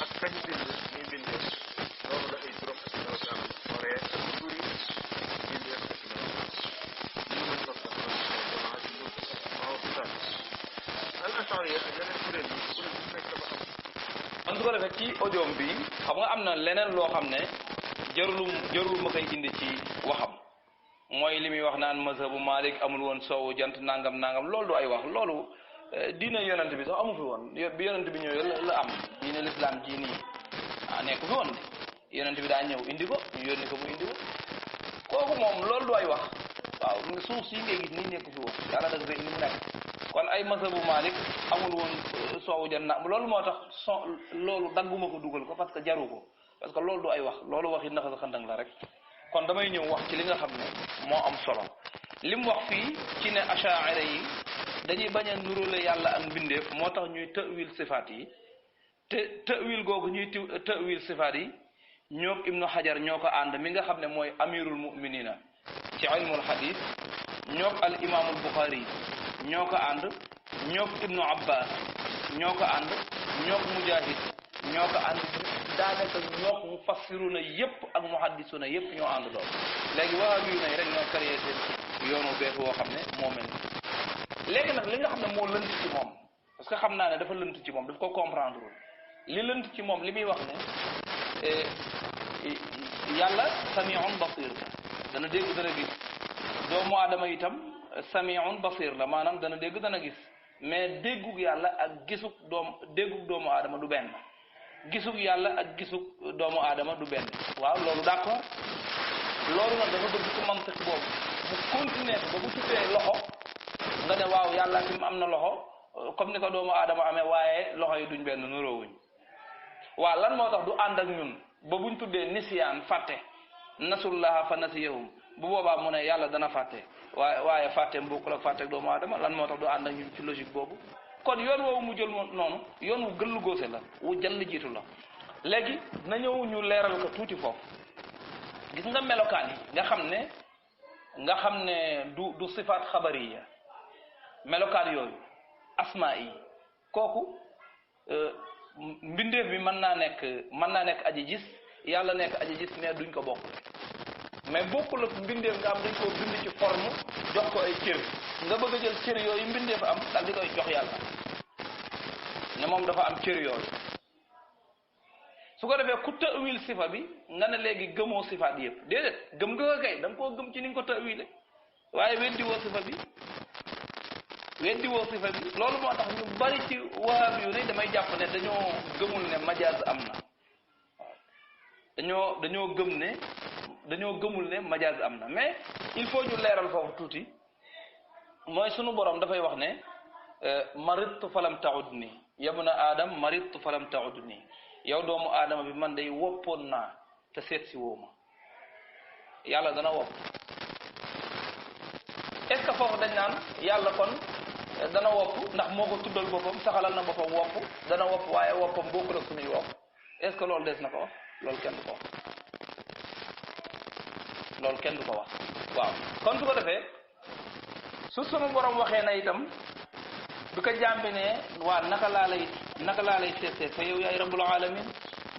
S4: ak kañ bind muy bindee loolu la ay turam ak melokaanam soree ak turi bindee ak melokaan ñu mën sos ak jamaa ci lu maaw si daal al ashari ak yeneen kuréel yi kuréel bu nekk dafa am
S1: man su ko defee ci audio bi xam nga am na leneen loo xam ne jarul ma koy indi ci waxam mooy li muy wax naan mazhabu Malik amul woon soowu jant nangam loolu du ay wax loolu diine yonent bi sax amu fi woon bi yonent bi ñëwee la am diine l'islam ji nii nekku fi woon de yonent bi daa ñëw indi ko ñu yónni ko mu indi ko kooku moom loolu du ay wax waaw suuf si ngay gis ni nekk fi woon yàlla da fay indi mu nekk kon ay mazhabu Malik amul woon soowu jan na loolu moo tax loolu dagguma ko dugal ko parce que jaru ko parce que loolu du ay wax loolu waxi naxa sa xandang la rek kon damay ñëw wax ci li nga xam ne moo am solo li mu wax fii ci ne achaira yi dañuy bañ a nurule yàlla ak mbindeef moo tax ñuy tawil sifaat yi te tawil googu ñuy tawil sifaat yi ñoom ibnu Hajar ñoo ko ànd mi nga xam ne mooy amirul muminina ci ilmul hadis ñoom al imaamul Buxaari ñoo ko ànd ñoom ibnu Abbas ñoo ko ànd ñoom Mujahid ñoo ko ànd daanaka ñoom mufassiruna yépp ak muhaddisuna yépp ñoo ànd lool léegi wahabi yu nay rek ñoo créé seen yoonu bees woo xam ne moo mel ni léegi nag li nga xam ne moo lënt ci moom parce que xam naa ne dafa lënt ci moom daf ko comprendre li lënt ci moom li muy wax ne yàlla samiun basir la dana dégg dana gis doomu aadama itam samiun basir la maanaam dana dégg dana gis mais déggug yàlla ak gisug déggug doomu aadama du benn gisug yàlla ak gisug doomu aadama du benn waaw loolu d'accord loolu nag dafa bëgg ci mantiq boobu bu continuer ba bu tuddee loxo nga ne waaw yàlla fi mu am na loxo comme ni ko doomu aadama amee waaye loxo yi duñ benn nuroowuñ waaw lan moo tax du ànd ak ñun ba buñ tuddee nisiyaan fàtte nasullaha fa nasiyahum bu boobaa mu ne yàlla dana fàtte waaye fàtte mbokkul ak fàtte ak doomu aadama lan moo tax du ànd ak ñun ci logique boobu kon yoon woowu mu jël noonu yoon wu gëllu góose la wu jël jiitu la léegi na ñëw ñu leeral ko tuuti foofu gis nga melokaan yi nga xam ne du sifaat xabariya melokaan yooyu asmaa yi kooku mbindeef bi mën naa nekk aji gis yàlla nekk aji gis mais duñ ko bokk mais bokkul ak mbindeef nga am dañ koo bind ci forme jox ko ay cër nga bëgg a jël cër yooyu mbindeef am daal di koy jox yàlla ne moom dafa am cër yooyu su ko defee ku ta'wil sifa bi nga ne léegi gëmoo sifaat yëpp déedéet gëm nga ko kay da nga koo gëm ci ni nga ko ta'wile waaye weddiwoo sifa bi loolu moo tax ñu bari ci wahabi yu ne damay jàpp ne dañoo gëmul ne majaaz am na dañoo gëmul ne majaaz am na mais il faut ñu leeral foofu tuuti mooy sunu borom dafay wax ne maridtu falam ta'udni yabna aadam maridtu falam ta'udni yow doomu aadama bi man day woppoon naa te seet si woo ma yàlla dana wopp est ce que foofu dañ naan yàlla kon dana wopp ndax moo ko tuddal boppam saxalal na boppam wopp dana wopp waaye woppam bokkul ak suñuy wopp est ce que loolu des na ko wax loolu kenn du ko wax waaw kon su ko defee su sunu borom waxee na itam bi ko jàmbi ne waa naka laa lay seet fa yow yaay rabbul alamin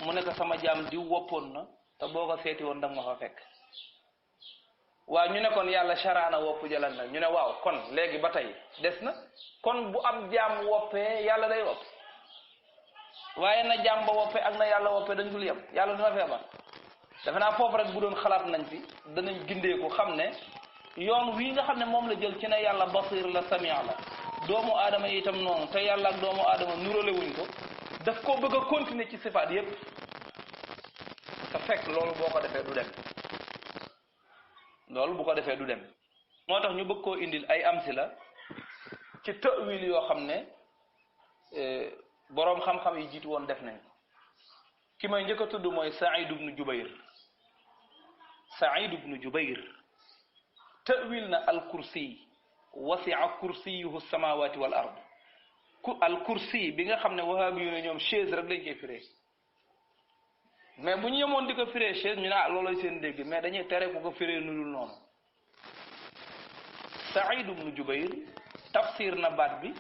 S1: mu nekk sama jaam diw woppoon na te boo ko seeti woon da nga ma fa fekk waaw ñu ne kon yàlla sharaana wopp jalan na ñu ne waaw kon léegi ba tey des na kon bu ab jaam woppee yàlla day wopp waaye na jaam ba woppee ak na yàlla woppee dañ dul yem yàlla dina feebar defe naa foofu rek bu doon xalaat nañ fi danañ gindeeku xam ne yoon wii nga xam ne moom la jël ci ne yàlla basir la samia la doomu aadama yi itam noonu te yàlla ak doomu aadama nurale wuñ ko daf koo bëgg a continuer ci sifaat yépp te fekk loolu boo ko defee du dem moo tax ñu bëgg koo indil ay amsila ci ta'wil yoo xam ne boroom xam-xam yi jiitu woon def nañ ki may njëkk a tudd mooy Saïd ibnu Jubayr ta'wil na al kursi wasi'a kursiyuhu samawati wal ard al kursi bi nga xam ne wahabi yu ne ñoom chaise rek lañ koy firee mais bu ñu yemoon di ko firee chaise ñu ne looloy seen dégg mais dañuy tere ku ko firee nulul noonu Saïd ibnu Jubayr tafsir na baat bi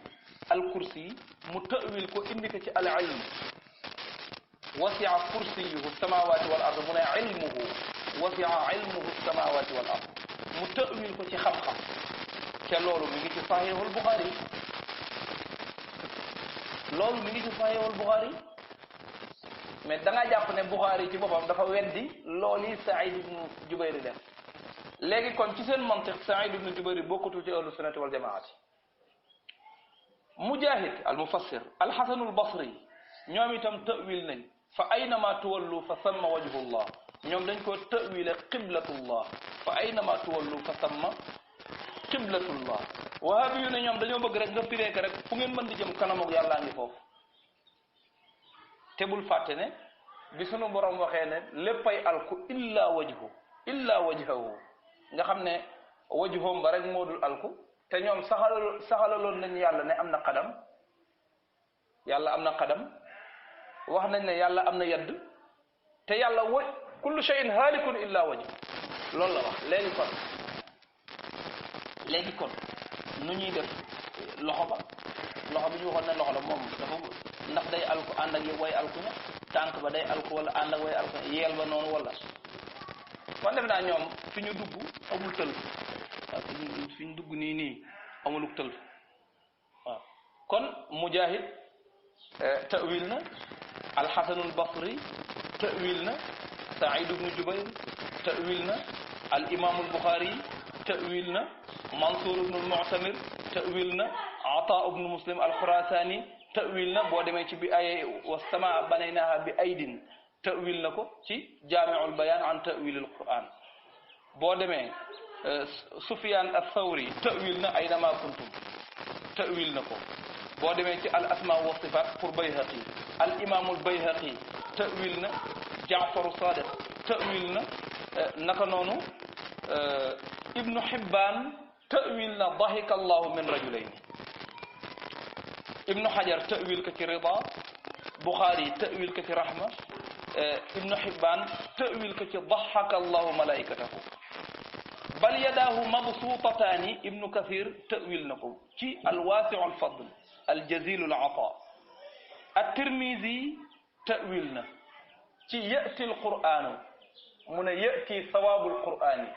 S1: al kursi mu ta'wil ko indi ko ci al ilm wasi'a kursiyuhu samawati wal ard mu ne ilmuhu wasi'a ilmuhu samawati wal ard mu ta'wil ko ci xam-xam te loolu mi ngi ci Sahihul Bukhari mais da nga jàpp ne Bukhari ci boppam dafa weddi loolu Saïd ibn Jubayr def léegi kon ci seen mantiq Saïd ibn Jubayr bokkutul ci ahlu sunnati wal jamaati Mujahid al mufassir al Hasan al Basri ñoom itam ta'wil nañ fa aynama tuwallu fa samma wajhullah ñoom dañ ko ta'wile qiblatullah fa aynama tuwallu fa samma qiblatullah wahabi yu ne ñoom dañoo bëgg rek nga firee ko rek fu ngeen mën di jëm kanam ak yàllaa ngi foofu te bul fàtte ne bi sunu borom waxee ne léppay alku illa wajhahu nga xam ne wajhum ba rek moo dul alku te ñoom saxalaloon nañ yàlla ne am na xadam yàlla am na xadam wax nañ ne yàlla am na yadd te yàlla kullu shay'in halikun illa wajhu loolu la wax léegi kon nu ñuy def loxo bi ñu waxoon ne loxo la moom dafa ndax day alku ànd ak way alku ña tànk ba day alku wala ànd ak way alku ña yeel ba noonu wala man def naa ñoom fi ñu dugg amul tël waaw fi ñu dugg nii amuluk tël waaw kon Mujahid ta'wil na Al-Hasanul Basri ta'wil na Sa'id ibn Jubayr ta'wil na al-Imam al-Bukhari ta'wil na Mansur ibn al-Mu'tamir ta'wil na Ata ibn Muslim al-Khurasani ta'wil na boo demee ci bi ay was-samaa banaynaha bi aydin ta'wil na ko ci Jami'ul Bayan an ta'wil al-Quran boo demee Sufyan ath-Thawri ta'wil na aynama kuntum ta'wil na ko boo demee ci al-asma wa sifat pour Bayhaqi al-Imam al-Bayhaqi ta'wil na Ja'far as-Sadiq ta'wil na naka noonu Ibnu Hibban ta'wil na dahika Allahu min rajulayn Ibnu Hajar ta'wil ko ci Rida Bukhari ta'wil ko ci Rahma Ibnu Hibban ta'wil ko ci dahaka Allahu malaikatahu bal yadaahu mabsuutataani Ibnu Kathir ta'wil na ko ci al-Waasi'u al-Fadl al-Jaziil al-'ataa at-Tirmizi ta'wil na ci ya'ti al-Qur'aanu mu ne ya'ti sawaabu al-Qur'aani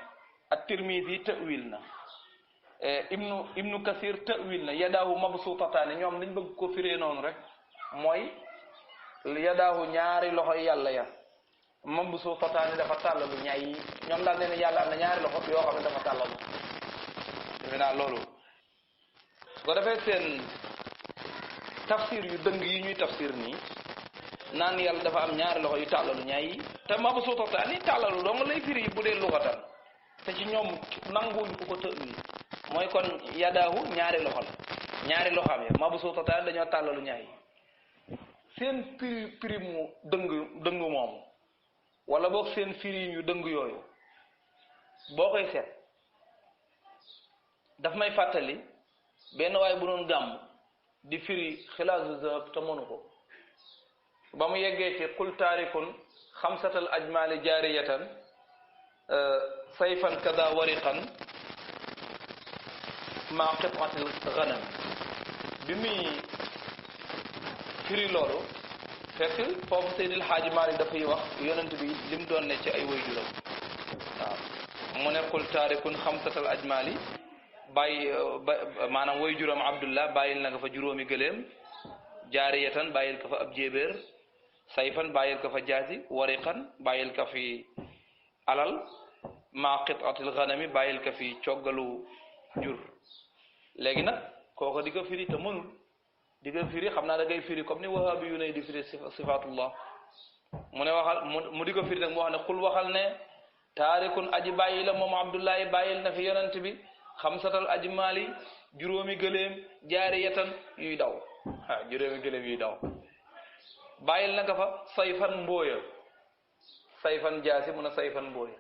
S1: at-Tirmizi ta'wil na Ibnu Kathir ta'wil na yadaahu mabsuutataani ñoom liñ bëgg ko firee noonu rek mooy yadaahu ñaari loxo yàlla ya mabsuutataani dafa tàllalu ñaay ñoom daal nee na yàlla am na ñaari loxo yoo xam ne dafa tàllalu defe naa loolu su ko defee seen tafsir yu dëng yi ñuy tafsir nii naan yàlla dafa am ñaari loxo yu tàllalu ñaay te mabsuutataani tàllalu dong lay firi bu dee luxatan te ci ñoom nanguwuñ ku ko tëwil mooy kon yadaahu ñaari loxo la ñaari loxoam ya mabsuutataani dañoo tàllalu ñaay seen firi mu dëng moomu wala boog seen firi yu dëng yooyu boo koy seet daf may fàttali benn waay bu doon gàmm di firi xilaasu zahab te mënu ko ba mu yeggee ci qul taarikun xamsatal ajmaali jaariyatan sayfan kada wariqan ma qit'atil ghanam bi muy firi loolu fekk foofu Seydil Haaji Maalik dafay wax yonent bi lim doon ne ci ay waajuram waaw mu ne qul taarikun xamsatal ajmaali bàyyi maanaam waajuram Abdullah bàyyil na nga fa juróomi gëléem jaariyatan bàyyil ko fa ab jéebéer sayfan bàyyil ko fa jaasi wariqan bàyyil ko fi alal ma qit'atil ghanami bàyyil ko fi coggalu jur léegi nag kooko di ko firi te mënul di ko firi xam naa da ngay firi comme ni wahabi yu ne di firi sifatullah mu ne waxal mu di ko firi nag mu wax ne xul waxal ne taarikun aji bàyyi la moom Abdullahi bàyyil na fi yonent bi xamsatal ajmaali juróomi gëléem jaariyatan yuy daw juróomi gëléem yuy daw bàyyil na nga fa sayfan mbooya sayfan jaasi mun a sayfan mbooya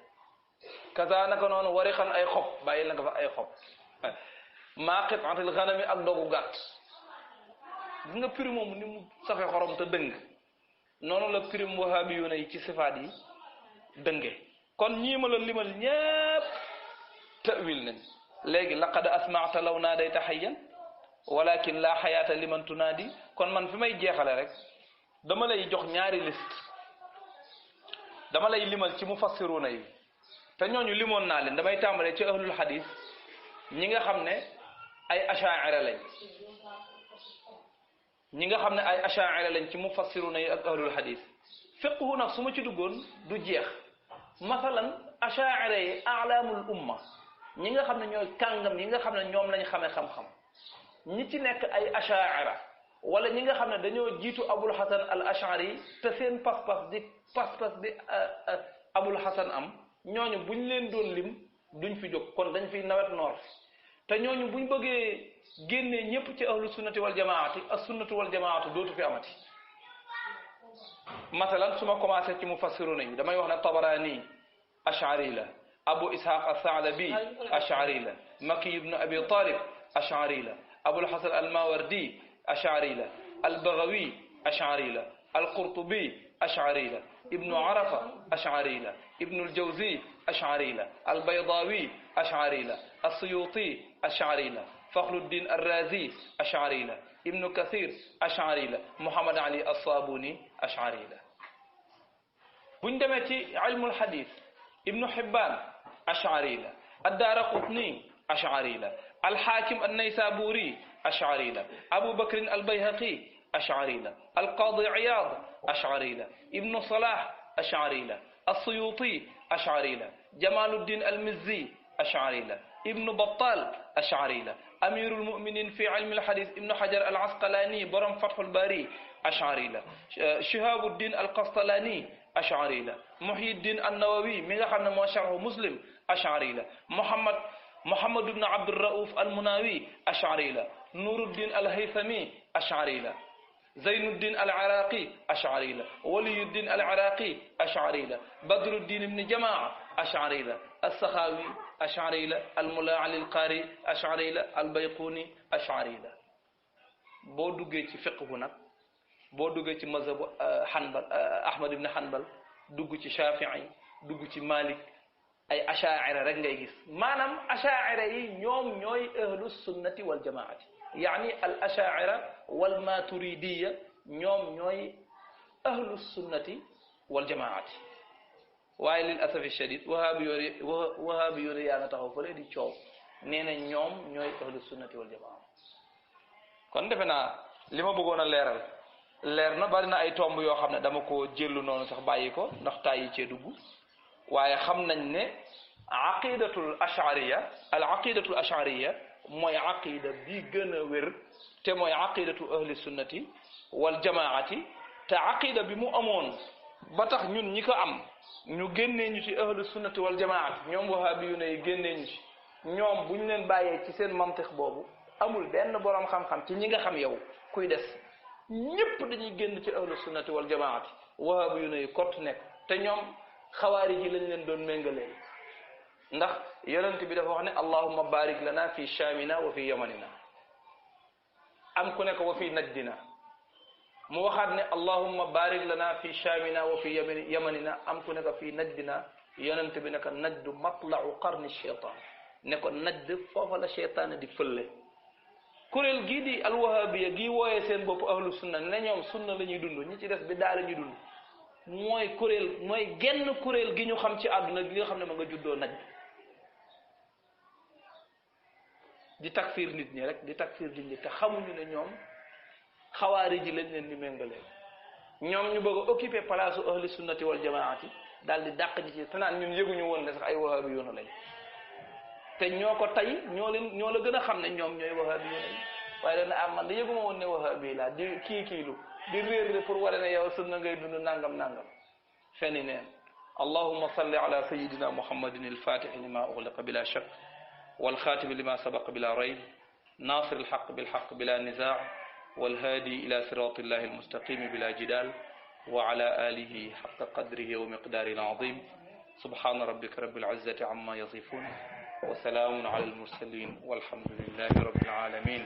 S1: kaza naka noonu warixan ay xob bàyyil na nga fa ay xob maa qit'atil ghanami ak dogu gàtt gis nga prix moom ni mu safe xorom te dëng noonu la prix wahabi yu ne yi ci sifaat yi dënge kon ñii ma la limal ñépp ta'wil nañ léegi laqad asma'ta law naadayta hayyan walakin la hayata liman tunaadi kon man fi may jeexale rek dama lay jox ñaari liste dama lay limal ci mufassiruna yi te ñooñu limoon naa leen damay tàmbalee ci ahlul hadis ñi nga xam ne ay asha'ira lañ ñi nga xam ne ay asha'ira lañ ci mufassiruna yi ak ahlul hadis fiqhu nag su ma ci duggoon du jeex masalan asha'ira yi a'lamul umma ñi nga xam ne ñooy kàngam yi nga xam ne ñoom lañ xamee xam-xam ñi ci nekk ay asha'ira wala ñi nga xam ne dañoo jiitu abul hasan al ash'ari te seen pas-pas bi abul hasan am ñooñu buñ leen doon lim duñ fi jóg kon dañ fiy nawet noor te ñooñu buñ bëggee génnee ñëpp ci ahlu sunnati wal jamaati as sunnatu wal jamaatu dootu fi amati masalan su ma commencé ci mufassiruna yi damay wax ne Tabarani ashari la Abu Ishaq as-Sa'labi ashari la Maki ibn Abi Talib ashari la Abul Hasan al-Mawardi ashari la al-Baghawi ashari la al-Qurtubi ashari la Ibn Arafa ashari la Ibn al-Jawzi ashari la al-Baydawi ashari la as-Suyuti ashari la Fakhruddin ar-Razi ashari la Ibn Kathir ashari la Muhammad Ali as-Sabuni ashari la buñ demee ci ilmul hadith Ibn Hibban ashari la ad-Daraqutni ashari la al-Hakim an-Naysaburi ashari la Abu Bakr al-Bayhaqi ashari la al-Qadi Iyad ashari la Ibn Salah ashari la as-Suyuti ashari la Jamaluddin al-Mizzi ashari la Ibn Battal ashari la أمير المؤمنين في علم الحديث ابن حجر العسقلاني برم فتح الباري أشعري له شهاب الدين القسطلاني أشعري له محي الدين النووي من خمنا ما شرحه مسلم أشعري له محمد بن عبد الرؤوف المناوي أشعري له نور الدين الهيثمي أشعري له زين الدين العراقي أشعري له ولي الدين العراقي أشعري له بدر الدين بن جماعة أشعري له السخاوي أشعري له الملا علي القاري أشعري له البيقوني أشعري له بو دوجي ci fiqh nak boo duggee ci mazhabu Hanbal Ahmad ibn Hanbal dugg ci Shafi'i dugg ci Malik ay asha'ira rek ngay gis maanaam asha'ira yi ñoom ñooy ahlu sunnati wal jamaati yaani al asha'ira wal maturidiyya ñoom ñooy ahlu sunnati wal jamaati waaye lil asafi shadid wahabi yori yaa nga taxaw fële di coow nee na ñoom ñooy ahlu sunnati wal jamaati kon defe naa li ma bëggoon a leer na bari na ay tomb yoo xam ne dama ko jëllu noonu sax bàyyi ko ndax tàyyi cee dugg waaye xam nañ ne aqidatul ashariya mooy aqida bi gën a wér te mooy aqidatu ahli sunnati wal jamaati te aqida bi mu amoon ba tax ñun ñi ko am ñu génnee ñu ci ahli sunnati wal jamaati ñoom wahabiyuna yi génnee ñu ci ñoom bu ñu leen bàyyee ci seen mantiq boobu amul benn boroom xam-xam ci ñi nga xam yow kuy des ñëpp dañuy génn ci ahlu sunnati wal jamaati wahabi yu ne kott nekk te ñoom xawaarij yi lañ leen doon méngalee ndax yonent bi dafa wax ne allahumma barik lana fi shamina wa fi yamanina am ku nekk wa fi najdina mu waxaat ne allahumma barik lana fi shamina wa fi yamanina am ku nekk fi najdina yonent bi nekk najdu matla'u qarni shaytan ne ko najd foofa la shaytaan di fëlle kuréel gii di alwahabiya gii wooyee seen bopp ahlu sunna ne ñoom sunna la ñuy dund ñi ci des bi daa la ñuy dund mooy genn kuréel gi ñu xam ci àdduna gi nga xam ne ma nga juddoo naj di takfir nit ñi rek di takfir nit ñi te xamuñu ne ñoom xawaari ji lañ leen di méngalee ñoom ñu bëgg a occuper place u ahli sunnati wal jamaati daal di dàq ji ci te naan ñun yëguñu woon ne sax ay wahabi yoonu lañ te ñoo ko tey ñoo la gën a xam ne ñoom ñooy wahabi yu ne waaye dana am man da yëguma woon ne wahabi laa di kiilu di réer pour wara ne yow sunna ngay dund nangam feni neen allahumma salli ala sayidina muhammadin al-fatih lima ughliqa bila shak wal khatim lima sabaqa bila rayb nasir al-haq bil haqq bila nizaa wal hadi ila sirati llahi al-mustaqim bila jidal wa ala alihi haqqa qadrihi wa miqdarihi al-azim subhana rabbika rabbil izzati amma yasifun وسلام على المرسلين والحمد لله رب العالمين